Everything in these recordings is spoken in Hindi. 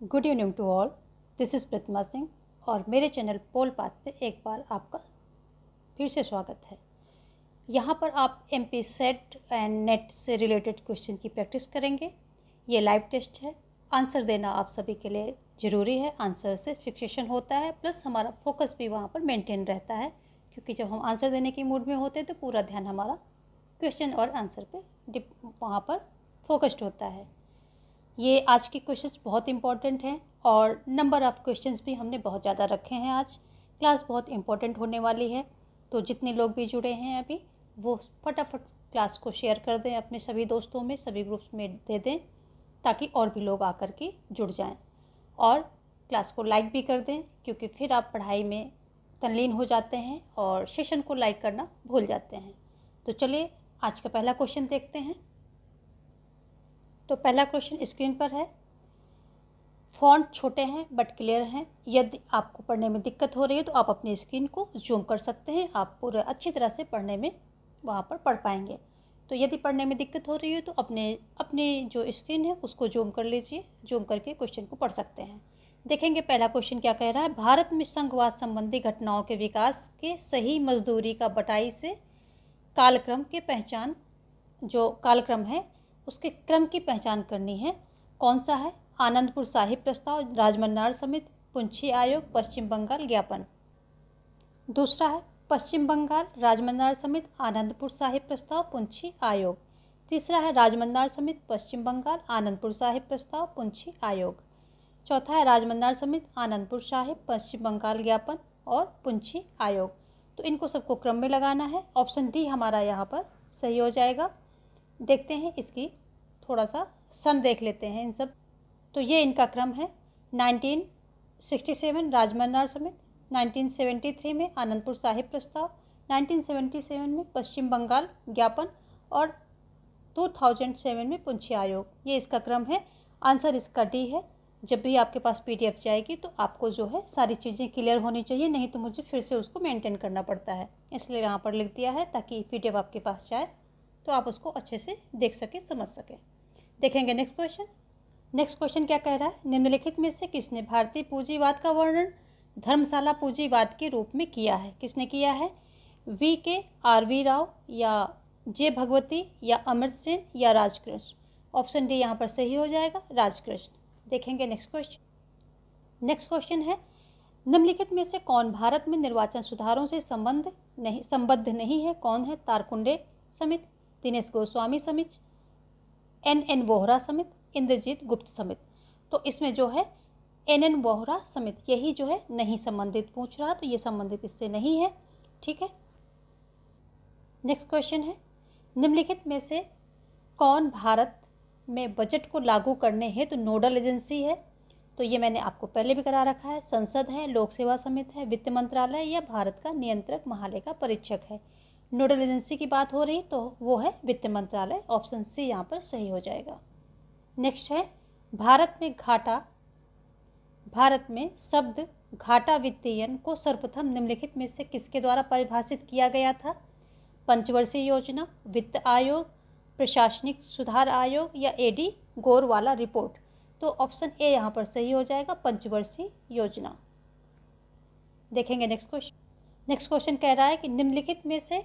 Good evening to all. This is Pratima Singh और मेरे चैनल पोल पाथ पे एक बार आपका फिर से स्वागत है। यहाँ पर आप एमपी सेट एंड नेट से रिलेटेड क्वेश्चन की प्रैक्टिस करेंगे। ये लाइव टेस्ट है। आंसर देना आप सभी के लिए ज़रूरी है। आंसर से फिक्सेशन होता है, प्लस हमारा फोकस भी वहाँ पर मेंटेन रहता है, क्योंकि जब हम आंसर देने की मूड में होते हैं तो पूरा ध्यान हमारा क्वेश्चन और आंसर पे वहाँ पर फोकस्ड होता है। ये आज की क्वेश्चंस बहुत इंपॉर्टेंट हैं और नंबर ऑफ़ क्वेश्चंस भी हमने बहुत ज़्यादा रखे हैं। आज क्लास बहुत इंपॉर्टेंट होने वाली है, तो जितने लोग भी जुड़े हैं अभी वो फटाफट क्लास को शेयर कर दें अपने सभी दोस्तों में, सभी ग्रुप्स में दे दें, ताकि और भी लोग आकर के जुड़ जाएं। और क्लास को लाइक भी कर दें, क्योंकि फिर आप पढ़ाई में तल्लीन हो जाते हैं और सेशन को लाइक करना भूल जाते हैं। तो चलिए आज का पहला क्वेश्चन देखते हैं। तो पहला क्वेश्चन स्क्रीन पर है। फॉन्ट छोटे हैं बट क्लियर हैं। यदि आपको पढ़ने में दिक्कत हो रही है तो आप अपनी स्क्रीन को जूम कर सकते हैं। आप पूरे अच्छी तरह से पढ़ने में वहाँ पर पढ़ पाएंगे। तो यदि पढ़ने में दिक्कत हो रही है तो अपने जो स्क्रीन है उसको जूम कर लीजिए। जूम करके क्वेश्चन को पढ़ सकते हैं। देखेंगे पहला क्वेश्चन क्या कह रहा है। भारत में संघवाद संबंधी घटनाओं के विकास के सही मजदूरी का बटाई से कालक्रम की पहचान, जो कालक्रम है उसके क्रम की पहचान करनी है। कौन सा है? आनंदपुर साहिब प्रस्ताव, राजमन्नार समिति, पुंछी आयोग, पश्चिम बंगाल ज्ञापन। दूसरा है पश्चिम बंगाल राजमन्नार समिति, आनंदपुर साहिब प्रस्ताव, पुंछी आयोग। तीसरा है राजमन्नार समिति, पश्चिम बंगाल, आनंदपुर साहिब प्रस्ताव, पुंछी आयोग। चौथा है राजमन्नार समिति, आनंदपुर साहिब, पश्चिम बंगाल ज्ञापन और पुंछी आयोग। तो इनको सबको क्रम में लगाना है। ऑप्शन डी हमारा यहाँ पर सही हो जाएगा। देखते हैं इसकी थोड़ा सा सन देख लेते हैं इन सब। तो ये इनका क्रम है। 1967 राजमन्नार समिति, 1973 में आनंदपुर साहिब प्रस्ताव, 1977 में पश्चिम बंगाल ज्ञापन और 2007 में पुंछी आयोग। ये इसका क्रम है। आंसर इसका डी है। जब भी आपके पास पीडीएफ जाएगी तो आपको जो है सारी चीज़ें क्लियर होनी चाहिए, नहीं तो मुझे फिर से उसको मेंटेन करना पड़ता है। इसलिए यहाँ पर लिख दिया है ताकि पीडीएफ आपके पास जाए तो आप उसको अच्छे से देख सकें, समझ सकें। देखेंगे नेक्स्ट क्वेश्चन। नेक्स्ट क्वेश्चन क्या कह रहा है। निम्नलिखित में से किसने भारतीय पूंजीवाद का वर्णन धर्मशाला पूंजीवाद के रूप में किया है? किसने किया है? VK राव या जे भगवती या अमृत सेन या राजकृष्ण। ऑप्शन डी यहाँ पर सही हो जाएगा, राजकृष्ण। देखेंगे नेक्स्ट क्वेश्चन। नेक्स्ट क्वेश्चन है। निम्नलिखित में से कौन भारत में निर्वाचन सुधारों से संबद्ध नहीं है? कौन है? तारकुंडे समिति, दिनेश गोस्वामी समिति, NN वोहरा समिति, इंद्रजीत गुप्त समिति। तो इसमें जो है NN वोहरा समिति यही जो है नहीं संबंधित पूछ रहा, तो ये संबंधित इससे नहीं है। ठीक है। नेक्स्ट क्वेश्चन है। निम्नलिखित में से कौन भारत में बजट को लागू करने हेतु नोडल एजेंसी है? तो ये मैंने आपको पहले भी करा रखा है। संसद है, लोक सेवा समिति है, वित्त मंत्रालय या भारत का नियंत्रक महालेखा परीक्षक है। नोडल एजेंसी की बात हो रही तो वो है वित्त मंत्रालय। ऑप्शन सी यहाँ पर सही हो जाएगा। नेक्स्ट है। भारत में शब्द घाटा वित्तीयन को सर्वप्रथम निम्नलिखित में से किसके द्वारा परिभाषित किया गया था? पंचवर्षीय योजना, वित्त आयोग, प्रशासनिक सुधार आयोग या AD गोरवाला रिपोर्ट। तो ऑप्शन ए यहाँ पर सही हो जाएगा, पंचवर्षीय योजना। देखेंगे नेक्स्ट क्वेश्चन। नेक्स्ट क्वेश्चन कह रहा है कि निम्नलिखित में से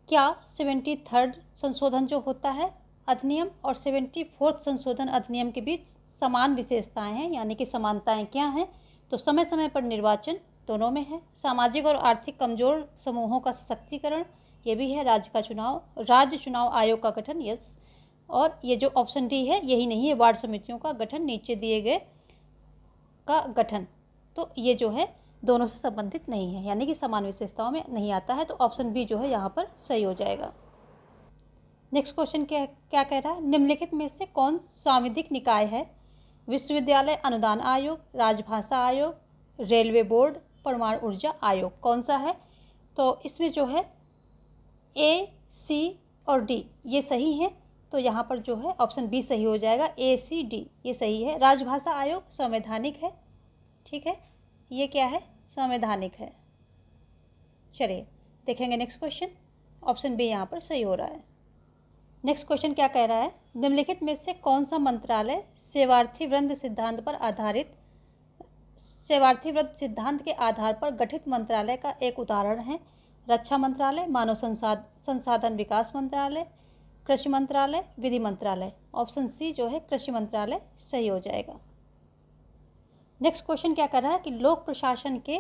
क्या 73rd संशोधन जो होता है अधिनियम और 74th संशोधन अधिनियम के बीच समान विशेषताएं हैं, यानी कि समानताएं क्या हैं? तो समय समय पर निर्वाचन दोनों में है, सामाजिक और आर्थिक कमजोर समूहों का सशक्तिकरण ये भी है, राज्य चुनाव आयोग का गठन, यस। और ये जो ऑप्शन डी है यही नहीं है, वार्ड समितियों का गठन, नीचे दिए गए का गठन। तो ये जो है दोनों से संबंधित नहीं है, यानी कि समान विशेषताओं में नहीं आता है। तो ऑप्शन बी जो है यहाँ पर सही हो जाएगा। नेक्स्ट क्वेश्चन क्या कह रहा है। निम्नलिखित में से कौन सांविधिक निकाय है? विश्वविद्यालय अनुदान आयोग, राजभाषा आयोग, रेलवे बोर्ड, परमाणु ऊर्जा आयोग। कौन सा है? तो इसमें जो है A, C और D ये सही है। तो यहाँ पर जो है ऑप्शन बी सही हो जाएगा, A, C, D ये सही है। राजभाषा आयोग संवैधानिक है। ठीक है, ये क्या है? संवैधानिक है। चलिए देखेंगे नेक्स्ट क्वेश्चन। ऑप्शन बी यहाँ पर सही हो रहा है। नेक्स्ट क्वेश्चन क्या कह रहा है, निम्नलिखित में से कौन सा मंत्रालय सेवार्थी वृंद सिद्धांत के आधार पर गठित मंत्रालय का एक उदाहरण है? रक्षा मंत्रालय, मानव संसाधन विकास मंत्रालय, कृषि मंत्रालय, विधि मंत्रालय। ऑप्शन सी जो है कृषि मंत्रालय सही हो जाएगा। नेक्स्ट क्वेश्चन क्या कर रहा है कि लोक प्रशासन के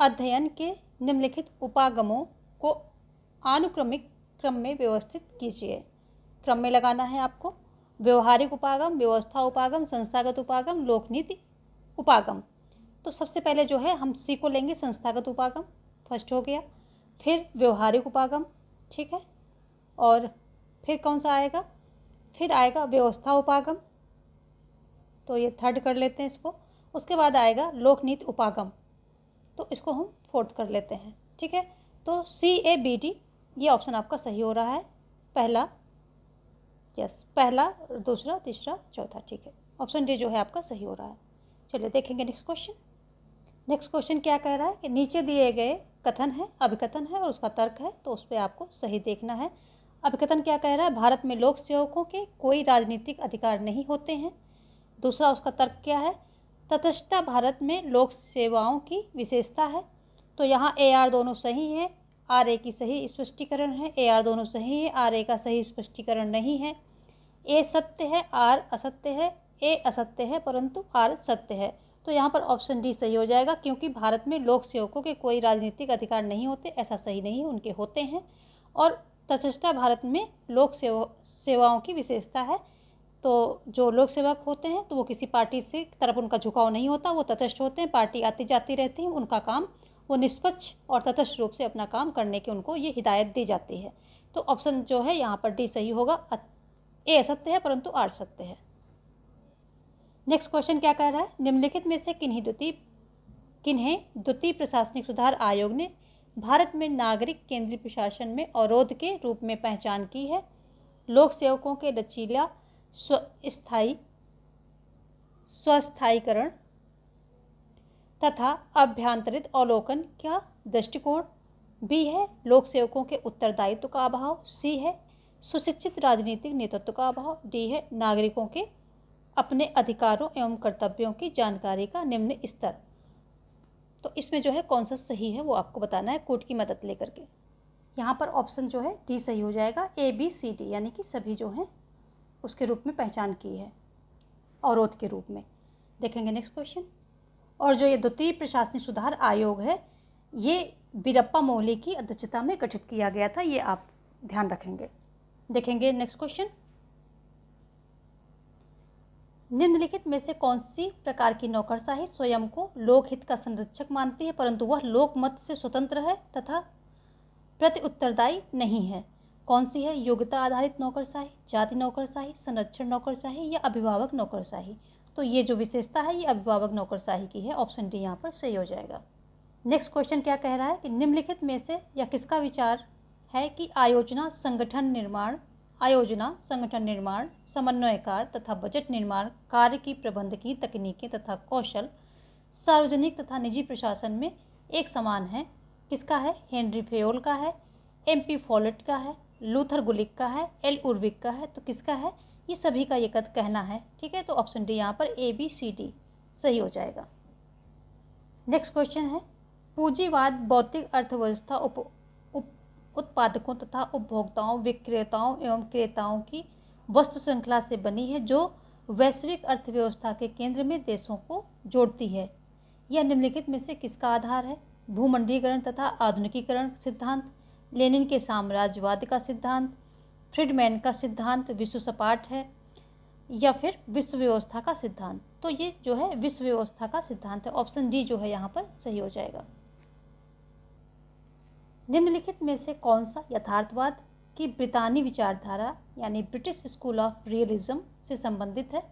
अध्ययन के निम्नलिखित उपागमों को अनुक्रमिक क्रम में व्यवस्थित कीजिए। क्रम में लगाना है आपको। व्यवहारिक उपागम, व्यवस्था उपागम, संस्थागत उपागम, लोकनीति उपागम। तो सबसे पहले जो है हम सी को लेंगे, संस्थागत उपागम फर्स्ट हो गया, फिर व्यवहारिक उपागम, ठीक है, और फिर कौन सा आएगा, फिर आएगा व्यवस्था उपागम, तो ये थर्ड कर लेते हैं इसको। उसके बाद आएगा लोकनीति उपागम, तो इसको हम फोर्थ कर लेते हैं, ठीक है। तो CABD ये ऑप्शन आपका सही हो रहा है, पहला, यस, पहला, दूसरा, तीसरा, चौथा, ठीक है। ऑप्शन डी जो है आपका सही हो रहा है। चलिए देखेंगे नेक्स्ट क्वेश्चन। नेक्स्ट क्वेश्चन क्या कह रहा है कि नीचे दिए गए कथन है, अभिकथन है और उसका तर्क है, तो उस पर आपको सही देखना है। अभिकथन क्या कह रहा है, भारत में लोक सेवकों के कोई राजनीतिक अधिकार नहीं होते हैं। दूसरा उसका तर्क क्या है, तटस्थता भारत में लोक सेवाओं की विशेषता है। तो यहाँ AR दोनों सही है, RA की सही स्पष्टीकरण है, AR दोनों सही है, RA का सही स्पष्टीकरण नहीं है। A सत्य है, R असत्य है, A असत्य है परंतु R सत्य है। तो यहाँ पर ऑप्शन डी सही हो जाएगा, क्योंकि भारत में लोक सेवकों के कोई राजनीतिक अधिकार नहीं होते, ऐसा सही नहीं है, उनके होते हैं। और तटस्थता भारत में लोक सेवाओं की विशेषता है। तो जो लोक सेवक होते हैं तो वो किसी पार्टी से तरफ उनका झुकाव नहीं होता, वो तटस्थ होते हैं, पार्टी आती जाती रहती है, उनका काम वो निष्पक्ष और तटस्थ रूप से अपना काम करने की उनको ये हिदायत दी जाती है। तो ऑप्शन जो है यहाँ पर डी सही होगा। A असत्य है परंतु R सत्य है। नेक्स्ट क्वेश्चन क्या कह रहा है, निम्नलिखित में से किन्हें द्वितीय प्रशासनिक सुधार आयोग ने भारत में नागरिक केंद्रीय प्रशासन में अवरोध के रूप में पहचान की है? लोक सेवकों के लचीला स्वस्थायीकरण तथा अभ्यांतरित अवलोकन का दृष्टिकोण। B है लोक सेवकों के उत्तरदायित्व का अभाव। C है सुशिक्षित राजनीतिक नेतृत्व का अभाव। D है नागरिकों के अपने अधिकारों एवं कर्तव्यों की जानकारी का निम्न स्तर। तो इसमें जो है कौन सा सही है वो आपको बताना है कोड की मदद लेकर के। यहाँ पर ऑप्शन जो है डी सही हो जाएगा, ABCD यानी कि सभी जो हैं उसके रूप में पहचान की है, अवरोध के रूप में। देखेंगे नेक्स्ट क्वेश्चन। और जो ये द्वितीय प्रशासनिक सुधार आयोग है, ये वीरप्पा मोइली की अध्यक्षता में गठित किया गया था, ये आप ध्यान रखेंगे। देखेंगे नेक्स्ट क्वेश्चन। निम्नलिखित में से कौन सी प्रकार की नौकरशाही स्वयं को लोकहित का संरक्षक मानती है परंतु वह लोकमत से स्वतंत्र है तथा प्रति उत्तरदायी नहीं है? कौन सी है? योग्यता आधारित नौकरशाही, जाति नौकरशाही, संरक्षण नौकरशाही या अभिभावक नौकरशाही। तो ये जो विशेषता है ये अभिभावक नौकरशाही की है, ऑप्शन डी यहाँ पर सही हो जाएगा। नेक्स्ट क्वेश्चन क्या कह रहा है कि निम्नलिखित में से या किसका विचार है कि आयोजना संगठन निर्माण, समन्वयकार तथा बजट निर्माण कार्य की प्रबंधकीय तकनीकें तथा कौशल सार्वजनिक तथा निजी प्रशासन में एक समान है? किसका है? हेनरी फेयोल का है, MP फॉलेट का है, लूथर गुलिक का है, L उर्विक का है। तो किसका है? ये सभी का ये कहना है, ठीक है। तो ऑप्शन डी यहाँ पर ABCD सही हो जाएगा। नेक्स्ट क्वेश्चन है, पूंजीवाद भौतिक अर्थव्यवस्था उत्पादकों तथा उपभोक्ताओं, विक्रेताओं एवं क्रेताओं की वस्तु श्रृंखला से बनी है जो वैश्विक अर्थव्यवस्था के केंद्र में देशों को जोड़ती है। यह निम्नलिखित में से किसका आधार है? भूमंडलीकरण तथा आधुनिकीकरण सिद्धांत, लेनिन के साम्राज्यवाद का सिद्धांत, फ्रीडमैन का सिद्धांत विश्व सपाट है, या फिर विश्व व्यवस्था का सिद्धांत। तो ये जो है विश्व व्यवस्था का सिद्धांत है, ऑप्शन डी जो है यहाँ पर सही हो जाएगा। निम्नलिखित में से कौन सा यथार्थवाद की ब्रितानी विचारधारा यानी ब्रिटिश स्कूल ऑफ रियलिज्म से संबंधित है?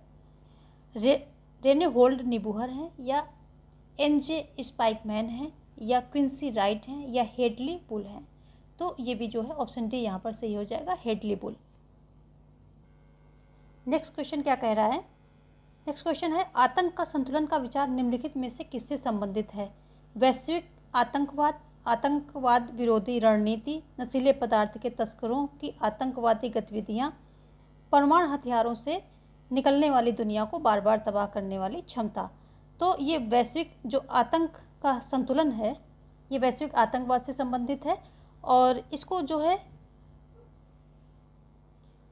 रेने होल्ड निबूहर हैं, या NJ स्पाइकमैन हैं, या क्विंसी राइट हैं, या हेडली बुल हैं? तो ये भी जो है ऑप्शन डी यहाँ पर सही हो जाएगा, हेडली बुल। नेक्स्ट क्वेश्चन क्या कह रहा है? नेक्स्ट क्वेश्चन है, आतंक का संतुलन का विचार निम्नलिखित में से किससे संबंधित है? वैश्विक आतंकवाद, आतंकवाद विरोधी रणनीति, नशीले पदार्थ के तस्करों की आतंकवादी गतिविधियां, परमाणु हथियारों से निकलने वाली दुनिया को बार बार तबाह करने वाली क्षमता। तो ये वैश्विक जो आतंक का संतुलन है, ये वैश्विक आतंकवाद से संबंधित है और इसको जो है,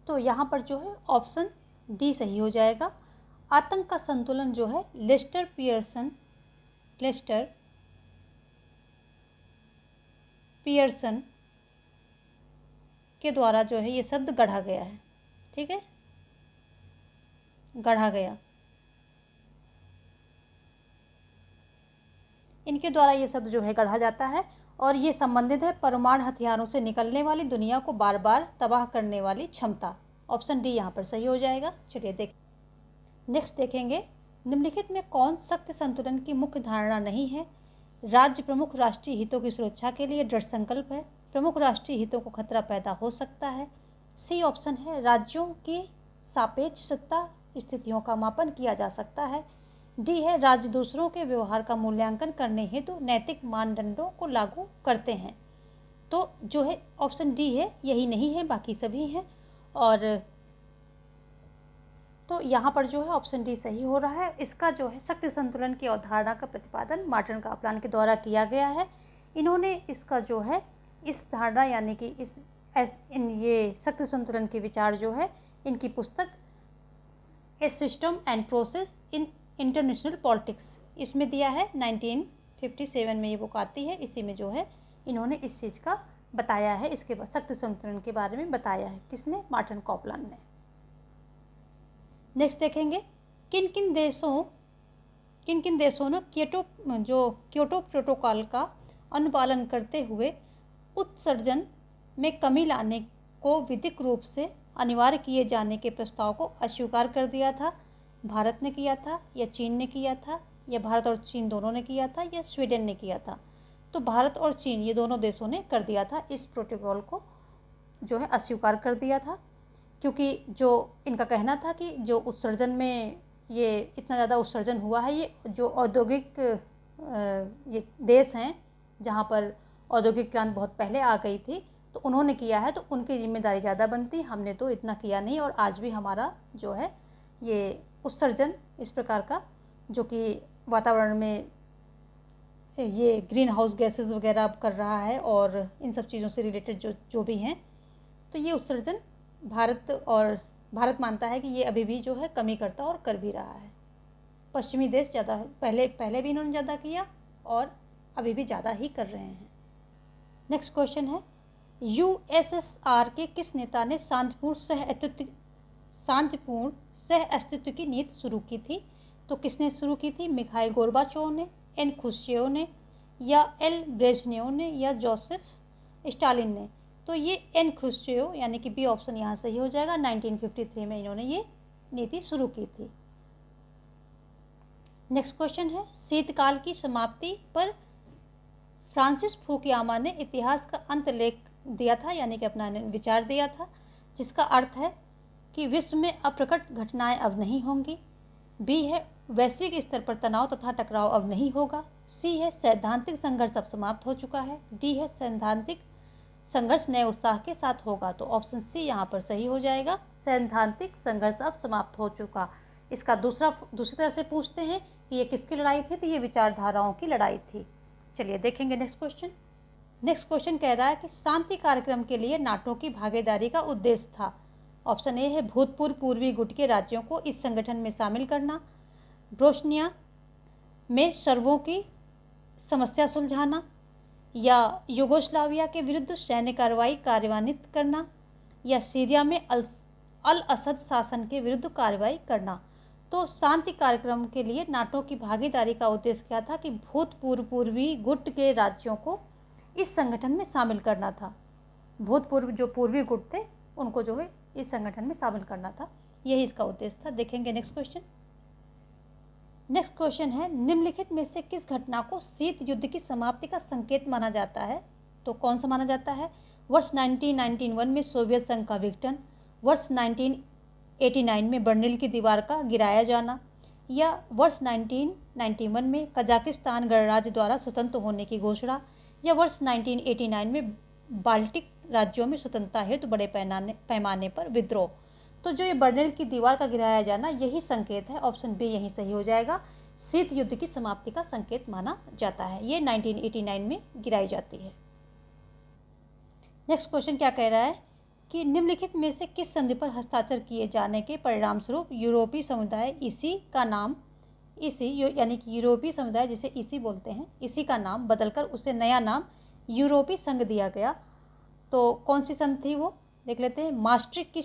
तो यहाँ पर जो है ऑप्शन डी सही हो जाएगा। आतंक का संतुलन जो है लेस्टर पियर्सन के द्वारा जो है ये शब्द गढ़ा गया है। ठीक है, गढ़ा गया, इनके द्वारा ये शब्द जो है गढ़ा जाता है और ये संबंधित है परमाणु हथियारों से निकलने वाली दुनिया को बार बार तबाह करने वाली क्षमता। ऑप्शन डी यहाँ पर सही हो जाएगा। चलिए नेक्स्ट देखेंगे, निम्नलिखित में कौन शक्ति संतुलन की मुख्य धारणा नहीं है? राज्य प्रमुख राष्ट्रीय हितों की सुरक्षा के लिए दृढ़ संकल्प है, प्रमुख राष्ट्रीय हितों को खतरा पैदा हो सकता है। सी ऑप्शन है राज्यों की सापेक्ष सत्ता स्थितियों का मापन किया जा सकता है। डी है राज्य दूसरों के व्यवहार का मूल्यांकन करने हेतु नैतिक मानदंडों को लागू करते हैं। तो जो है ऑप्शन डी है, यही नहीं है, बाकी सभी हैं। और तो यहाँ पर जो है ऑप्शन डी सही हो रहा है। इसका जो है शक्ति संतुलन की अवधारणा का प्रतिपादन मार्टिन कापलान के द्वारा किया गया है। इन्होंने इसका जो है इस धारणा यानी कि ये शक्ति संतुलन के विचार जो है इनकी पुस्तक a system and process in international politics इसमें दिया है। 1957 में ये बुक आती है। इसी में जो है इन्होंने इस चीज़ का बताया है, इसके बाद शक्ति संतुलन के बारे में बताया है। किसने? मार्टिन कापलान ने। नेक्स्ट देखेंगे, किन किन देशों ने क्योटो प्रोटोकॉल का अनुपालन करते हुए उत्सर्जन में कमी लाने को विधिक रूप से अनिवार्य किए जाने के प्रस्ताव को अस्वीकार कर दिया था? भारत ने किया था, या चीन ने किया था, या भारत और चीन दोनों ने किया था, या स्वीडन ने किया था? तो भारत और चीन ये दोनों देशों ने कर दिया था, इस प्रोटोकॉल को जो है अस्वीकार कर दिया था। क्योंकि जो इनका कहना था कि जो उत्सर्जन में ये इतना ज़्यादा उत्सर्जन हुआ है, ये जो औद्योगिक ये देश हैं जहाँ पर औद्योगिक क्रांति बहुत पहले आ गई थी, तो उन्होंने किया है, तो उनकी जिम्मेदारी ज़्यादा बनती। हमने तो इतना किया नहीं और आज भी हमारा जो है ये उत्सर्जन इस प्रकार का जो कि वातावरण में ये ग्रीन हाउस गैसेस वगैरह कर रहा है और इन सब चीज़ों से रिलेटेड जो भी हैं, तो ये उत्सर्जन भारत मानता है कि ये अभी भी जो है कमी करता और कर भी रहा है। पश्चिमी देश ज़्यादा पहले भी इन्होंने ज़्यादा किया और अभी भी ज़्यादा ही कर रहे हैं। नेक्स्ट क्वेश्चन है, यूएसएसआर के किस नेता ने शांतिपूर्ण सह अस्तित्व की नीति शुरू की थी? तो किसने शुरू की थी? मिखाइल गोर्बाचोव ने, एन खुश्चेव ने, या एल ब्रेजनेव ने, या जोसेफ स्टालिन ने? तो ये एन खुश्चेव यानी कि बी ऑप्शन यहाँ सही हो जाएगा। 1953 में इन्होंने ये नीति शुरू की थी। नेक्स्ट क्वेश्चन है, शीतकाल की समाप्ति पर फ्रांसिस फुकुयामा ने इतिहास का अंत लेख दिया था, यानी कि अपना विचार दिया था, जिसका अर्थ है कि विश्व में अप्रकट घटनाएं अब नहीं होंगी। बी है वैश्विक स्तर पर तनाव तथा टकराव अब नहीं होगा। सी है सैद्धांतिक संघर्ष अब समाप्त हो चुका है। डी है सैद्धांतिक संघर्ष नए उत्साह के साथ होगा। तो ऑप्शन सी यहाँ पर सही हो जाएगा, सैद्धांतिक संघर्ष अब समाप्त हो चुका। इसका दूसरी तरह से पूछते हैं कि ये किसकी लड़ाई थी? तो ये विचारधाराओं की लड़ाई थी। चलिए देखेंगे नेक्स्ट क्वेश्चन। नेक्स्ट क्वेश्चन कह रहा है कि शांति कार्यक्रम के लिए नाटो की भागीदारी का उद्देश्य था। ऑप्शन ए है भूतपूर्व पूर्वी गुट के राज्यों को इस संगठन में शामिल करना, बोस्निया में सर्बों की समस्या सुलझाना, या यूगोस्लाविया के विरुद्ध सैन्य कार्रवाई कार्यान्वित करना, या सीरिया में अल असद शासन के विरुद्ध कार्रवाई करना। तो शांति कार्यक्रम के लिए नाटो की भागीदारी का उद्देश्य क्या था? कि भूतपूर्व पूर्वी गुट के राज्यों को इस संगठन में शामिल करना था। भूतपूर्व जो पूर्वी गुट थे उनको जो है इस संगठन में शामिल करना था, यही इसका उद्देश्य था। देखेंगे नेक्स्ट क्वेश्चन। नेक्स्ट क्वेश्चन है, निम्नलिखित में से किस घटना को शीत युद्ध की समाप्ति का संकेत माना जाता है? तो कौन सा माना जाता है? वर्ष 1991 में सोवियत संघ का विघटन, वर्ष 1989 में बर्लिन की दीवार का गिराया जाना, या वर्ष 1991 में कजाकिस्तान गणराज्य द्वारा स्वतंत्र होने की घोषणा, यह वर्ष 1989 में बाल्टिक राज्यों में स्वतंत्रता हेतु बड़े पैमाने पर विद्रोह। तो जो ये बर्लिन की दीवार का गिराया जाना यही संकेत है, ऑप्शन बी यही सही हो जाएगा। शीत युद्ध की समाप्ति का संकेत माना जाता है। ये 1989 में गिराई जाती है। नेक्स्ट क्वेश्चन क्या कह रहा है कि निम्नलिखित में से किस संधि पर हस्ताक्षर किए जाने के परिणाम स्वरूप यूरोपीय समुदाय ईसी का नाम, ईसी यानी कि यूरोपीय समुदाय जिसे ईसी बोलते हैं, इसी का नाम बदलकर उसे नया नाम यूरोपीय संघ दिया गया। तो कौन सी संधि थी वो देख लेते हैं। मास्ट्रिक्ट की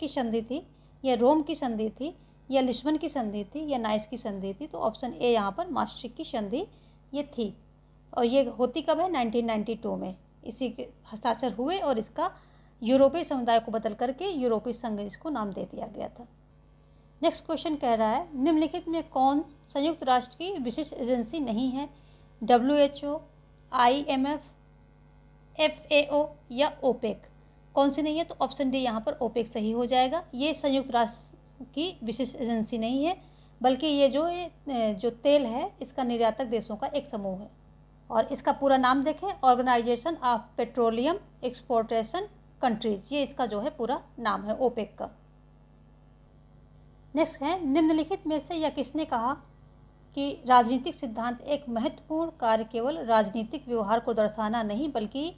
संधि थी, या रोम की संधि थी, या लिस्बन की संधि थी, या नाइस की संधि थी। तो ऑप्शन ए यहाँ पर मास्ट्रिक्ट की संधि ये थी। और ये होती कब है? 1992 में इसी के हस्ताक्षर हुए और इसका यूरोपीय समुदाय को बदल करके यूरोपीय संघ इसको नाम दे दिया गया था। नेक्स्ट क्वेश्चन कह रहा है निम्नलिखित में कौन संयुक्त राष्ट्र की विशेष एजेंसी नहीं है? WHO, IMF, FAO या ओपेक, कौन सी नहीं है? तो ऑप्शन डी यहाँ पर ओपेक सही हो जाएगा। ये संयुक्त राष्ट्र की विशेष एजेंसी नहीं है, बल्कि ये जो तेल है इसका निर्यातक देशों का एक समूह है। और इसका पूरा नाम देखें, organisation of petroleum exportation countries, ये इसका जो है पूरा नाम है ओपेक का। नेक्स्ट है निम्नलिखित में से यह किसने कहा कि राजनीतिक सिद्धांत एक महत्वपूर्ण कार्य केवल राजनीतिक व्यवहार को दर्शाना नहीं बल्कि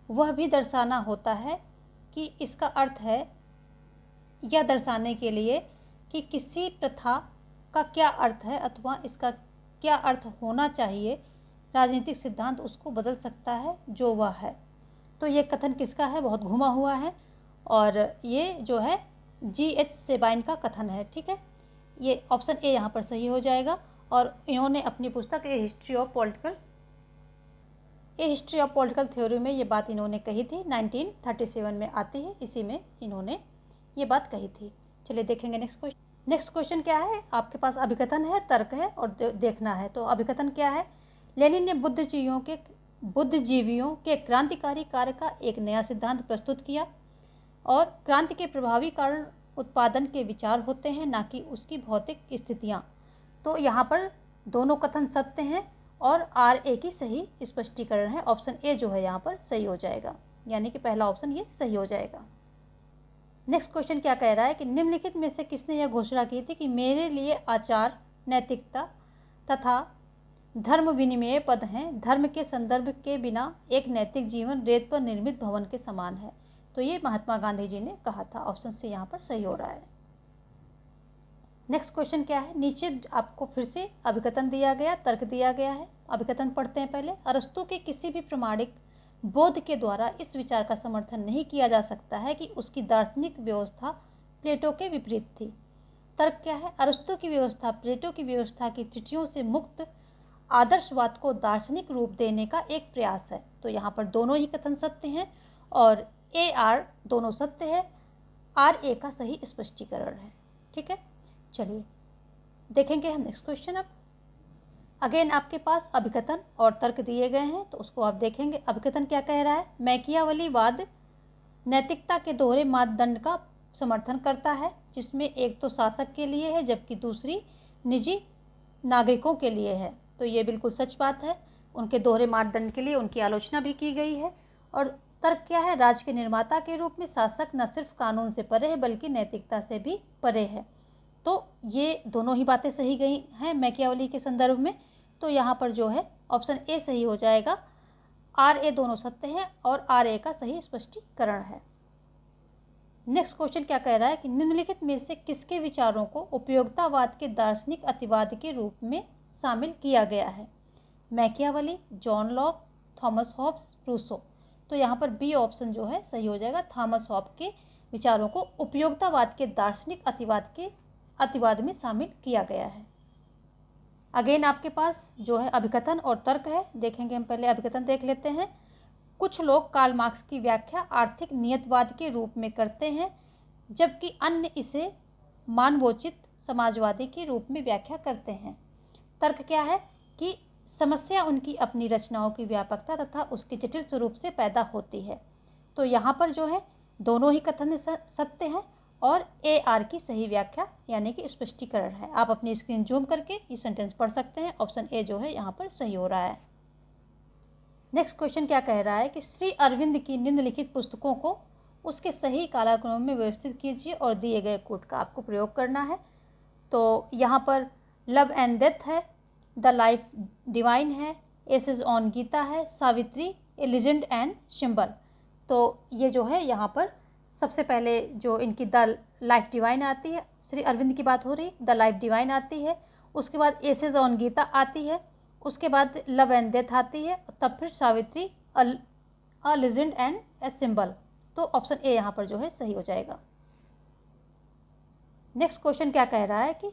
वह भी दर्शाना होता है कि इसका अर्थ है यह दर्शाने के लिए कि किसी प्रथा का क्या अर्थ है अथवा इसका क्या अर्थ होना चाहिए, राजनीतिक सिद्धांत उसको बदल सकता है जो वह है। तो ये कथन किसका है? बहुत घुमा हुआ है और ये जो है GH सेबाइन का कथन है। ठीक है, ये ऑप्शन ए यहाँ पर सही हो जाएगा। और इन्होंने अपनी पुस्तक ए हिस्ट्री ऑफ पॉलिटिकल थ्योरी में ये बात इन्होंने कही थी। 1937 में आती है, इसी में इन्होंने ये बात कही थी। चलिए देखेंगे नेक्स्ट क्वेश्चन क्या है। आपके पास अभिकथन है, तर्क है और देखना है। तो अभिकथन क्या है? लेनिन ने बुद्धिजीवियों के क्रांतिकारी कार्य का एक नया सिद्धांत प्रस्तुत किया और क्रांति के प्रभावी कारण उत्पादन के विचार होते हैं, ना कि उसकी भौतिक स्थितियाँ। तो यहाँ पर दोनों कथन सत्य हैं और RA की सही स्पष्टीकरण है। ऑप्शन ए जो है यहाँ पर सही हो जाएगा, यानी कि पहला ऑप्शन ये सही हो जाएगा। नेक्स्ट क्वेश्चन क्या कह रहा है कि निम्नलिखित में से किसने यह घोषणा की थी कि मेरे लिए आचार, नैतिकता तथा धर्म विनिमय पद हैं, धर्म के संदर्भ के बिना एक नैतिक जीवन रेत पर निर्मित भवन के समान है। तो ये महात्मा गांधी जी ने कहा था। ऑप्शन सी यहाँ पर सही हो रहा है। नेक्स्ट क्वेश्चन क्या है? नीचे आपको फिर से अभिकथन दिया गया, तर्क दिया गया है। अभिकथन पढ़ते हैं पहले। अरस्तु के किसी भी प्रमाणिक बोध के द्वारा इस विचार का समर्थन नहीं किया जा सकता है कि उसकी दार्शनिक व्यवस्था प्लेटो के विपरीत थी। तर्क क्या है? अरस्तु की व्यवस्था प्लेटो की व्यवस्था की त्रुटियों से मुक्त आदर्शवाद को दार्शनिक रूप देने का एक प्रयास है। तो यहाँ पर दोनों ही कथन सत्य हैं और AR दोनों सत्य है। RA का सही स्पष्टीकरण है। ठीक है, चलिए देखेंगे हम नेक्स्ट क्वेश्चन। अब अगेन आपके पास अभिकथन और तर्क दिए गए हैं, तो उसको आप देखेंगे। अभिकथन क्या कह रहा है? मैकियावलीवाद नैतिकता के दोहरे मापदंड का समर्थन करता है, जिसमें एक तो शासक के लिए है जबकि दूसरी निजी नागरिकों के लिए है। तो ये बिल्कुल सच बात है। उनके दोहरे मापदंड के लिए उनकी आलोचना भी की गई है। और तर्क क्या है? राज्य के निर्माता के रूप में शासक न सिर्फ कानून से परे है बल्कि नैतिकता से भी परे है। तो ये दोनों ही बातें सही गई हैं मैकियावली के संदर्भ में। तो यहाँ पर जो है ऑप्शन ए सही हो जाएगा। RA दोनों सत्य है और RA का सही स्पष्टीकरण है। नेक्स्ट क्वेश्चन क्या कह रहा है कि निम्नलिखित में से किसके विचारों को उपयोगितावाद के दार्शनिक अतिवाद के रूप में शामिल किया गया है? Machiavelli, John Locke, Thomas Hobbes, Rousseau. तो यहाँ पर बी ऑप्शन जो है सही हो जाएगा। थॉमस हॉब्स के विचारों को उपयोगितावाद के दार्शनिक अतिवाद में शामिल किया गया है। अगेन आपके पास जो है अभिकथन और तर्क है। देखेंगे हम पहले अभिकथन देख लेते हैं। कुछ लोग कार्ल मार्क्स की व्याख्या आर्थिक नियतवाद के रूप में करते हैं जबकि अन्य इसे मानवोचित समाजवादी के रूप में व्याख्या करते हैं। तर्क क्या है कि समस्या उनकी अपनी रचनाओं की व्यापकता तथा उसके जटिल स्वरूप से पैदा होती है। तो यहाँ पर जो है दोनों ही कथन सत्य हैं और AR की सही व्याख्या यानी कि स्पष्टीकरण है। आप अपनी स्क्रीन जूम करके ये सेंटेंस पढ़ सकते हैं। ऑप्शन ए जो है यहाँ पर सही हो रहा है। नेक्स्ट क्वेश्चन क्या कह रहा है कि श्री अरविंद की निम्नलिखित पुस्तकों को उसके सही कालक्रम में व्यवस्थित कीजिए और दिए गए कोड का आपको प्रयोग करना है। तो यहाँ पर लव एंड डेथ है, द लाइफ डिवाइन है, एसेज ऑन गीता है, सावित्री, ए लीजेंड एंड सिंबल। तो ये जो है यहाँ पर सबसे पहले जो इनकी द लाइफ डिवाइन आती है, श्री अरविंद की बात हो रही, द लाइफ डिवाइन आती है, उसके बाद एसेज ऑन गीता आती है, उसके बाद लव एंड डेथ आती है, तब फिर सावित्री, अ लीजेंड एंड ए सिंबल। तो ऑप्शन ए यहाँ पर जो है सही हो जाएगा। नेक्स्ट क्वेश्चन क्या कह रहा है कि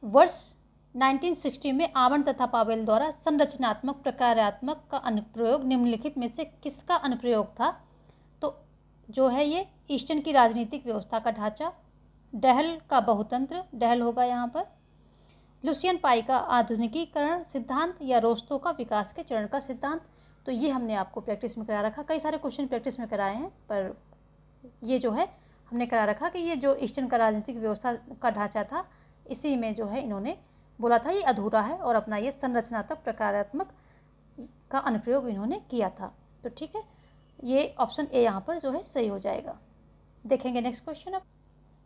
वर्ष 1960 में आमन तथा पावेल द्वारा संरचनात्मक प्रकार्यात्मक का अनुप्रयोग निम्नलिखित में से किसका अनुप्रयोग था? तो जो है ये ईस्टर्न की राजनीतिक व्यवस्था का ढांचा, डहल का बहुतंत्र, डहल होगा यहाँ पर, लुसियन पाई का आधुनिकीकरण सिद्धांत, या रोस्तों का विकास के चरण का सिद्धांत। तो ये हमने आपको प्रैक्टिस में करा रखा, कई सारे क्वेश्चन प्रैक्टिस में कराए हैं, पर ये जो है हमने करा रखा कि ये जो ईस्टर्न का राजनीतिक व्यवस्था का ढांचा था, इसी में जो है इन्होंने बोला था ये अधूरा है और अपना ये संरचनात्मक प्रकारात्मक का अनुप्रयोग इन्होंने किया था। तो ठीक है, ये ऑप्शन ए यहाँ पर जो है सही हो जाएगा। देखेंगे नेक्स्ट क्वेश्चन। अब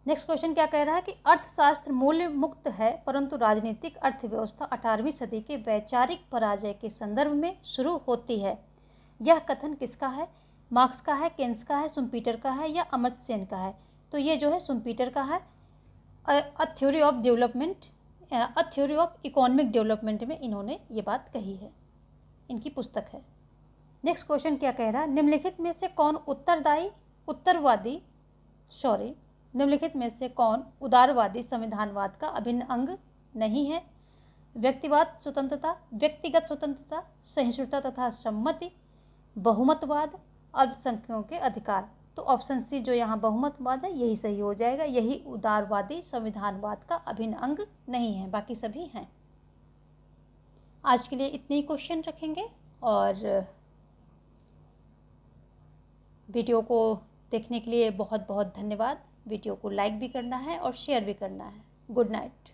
नेक्स्ट क्वेश्चन क्या कह रहा है कि अर्थशास्त्र मूल्य मुक्त है परंतु राजनीतिक अर्थव्यवस्था 18वीं सदी के वैचारिक पराजय के संदर्भ में शुरू होती है। यह कथन किसका है? मार्क्स का है, केन्स का है, सुम्पीटर का है, या अमर्त्य सेन का है? तो ये जो है सुम्पीटर का है। A theory of development, a theory of economic development में इन्होंने ये बात कही है, इनकी पुस्तक है। नेक्स्ट क्वेश्चन क्या कह रहा है, निम्नलिखित में से कौन निम्नलिखित में से कौन उदारवादी संविधानवाद का अभिन्न अंग नहीं है? व्यक्तिवाद स्वतंत्रता, व्यक्तिगत स्वतंत्रता, सहिष्णुता तथा सम्मति, बहुमतवाद, अल्पसंख्यकों के अधिकार। तो ऑप्शन सी जो यहाँ बहुमतवाद है यही सही हो जाएगा, यही उदारवादी संविधानवाद का अभिन्न अंग नहीं है, बाकी सभी हैं। आज के लिए इतने ही क्वेश्चन रखेंगे और वीडियो को देखने के लिए बहुत बहुत धन्यवाद। वीडियो को लाइक भी करना है और शेयर भी करना है। Good night.